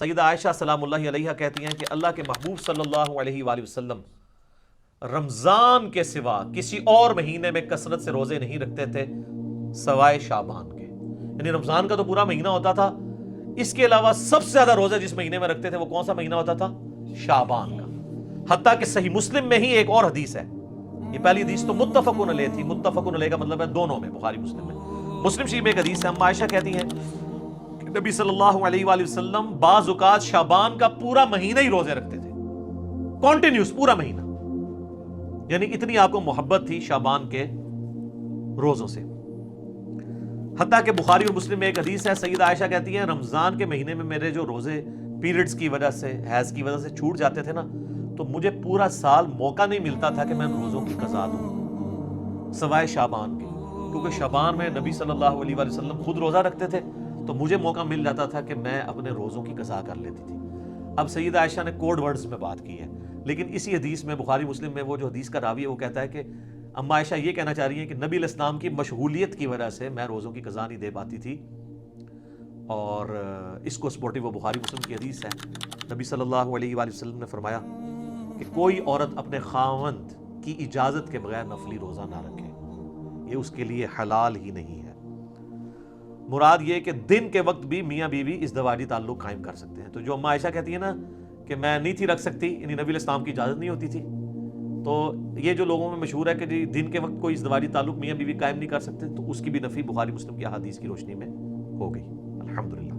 سیدہ عائشہ سلام اللہ علیہا کہتی ہیں کہ اللہ کے محبوب صلی اللہ علیہ وآلہ وسلم رمضان کے سوا کسی اور مہینے میں کثرت سے روزے نہیں رکھتے تھے سوائے شعبان کے. یعنی رمضان کا تو پورا مہینہ ہوتا تھا، اس کے علاوہ سب سے زیادہ روزے جس مہینے میں رکھتے تھے وہ کون سا مہینہ ہوتا تھا؟ شعبان کا. حتیٰ کہ صحیح مسلم میں ہی ایک اور حدیث ہے، یہ پہلی حدیث تو متفقن علیہ تھی، متفقن علیہ کا مطلب ہے دونوں میں، بخاری مسلم میں. مسلم شریف میں ایک حدیث ہے، ہم عائشہ کہتی ہیں کہ نبی صلی اللہ علیہ وآلہ وسلم بعض اوقات شعبان کا پورا مہینہ ہی روزے رکھتے تھے، کنٹینیوس پورا مہینہ. یعنی اتنی آپ کو محبت تھی شعبان کے روزوں سے. حتیٰ کہ بخاری اور مسلم میں ایک حدیث ہے، سیدہ عائشہ کہتی ہیں رمضان کے مہینے میں میرے جو روزے پیریڈز کی وجہ سے، حیض کی وجہ سے چھوٹ جاتے تھے نا، تو مجھے پورا سال موقع نہیں ملتا تھا کہ میں روزوں کی قضا دوں سوائے شعبان کے، کیونکہ شعبان میں نبی صلی اللہ علیہ وآلہ وسلم خود روزہ رکھتے تھے تو مجھے موقع مل جاتا تھا کہ میں اپنے روزوں کی قضا کر لیتی تھی. اب سیدہ عائشہ نے کوڈ ورڈز میں بات کی ہے، لیکن اسی حدیث میں بخاری مسلم میں وہ جو حدیث کا راوی ہے وہ کہتا ہے کہ اما عائشہ یہ کہنا چاہ رہی ہیں کہ نبی علیہ السلام کی مشغولیت کی وجہ سے میں روزوں کی قضا نہیں دے پاتی تھی. اور اس کو سپورٹو وہ بخاری مسلم کی حدیث ہے. نبی صلی اللہ علیہ وآلہ وسلم نے فرمایا کہ کوئی عورت اپنے خاوند کی اجازت کے بغیر نفلی روزہ نہ رکھے، یہ اس کے لیے حلال ہی نہیں ہے. مراد یہ کہ دن کے وقت بھی میاں بیوی ازدواجی تعلق قائم کر سکتے ہیں. تو جو اما عائشہ کہتی ہے نا کہ میں نہیں تھی رکھ سکتی، یعنی نبی علیہ السلام کی اجازت نہیں ہوتی تھی، تو یہ جو لوگوں میں مشہور ہے کہ جی دن کے وقت کوئی ازدواجی تعلق میاں بیوی قائم نہیں کر سکتے، تو اس کی بھی نفی بخاری مسلم کی احادیث کی روشنی میں ہو گئی. الحمدللہ.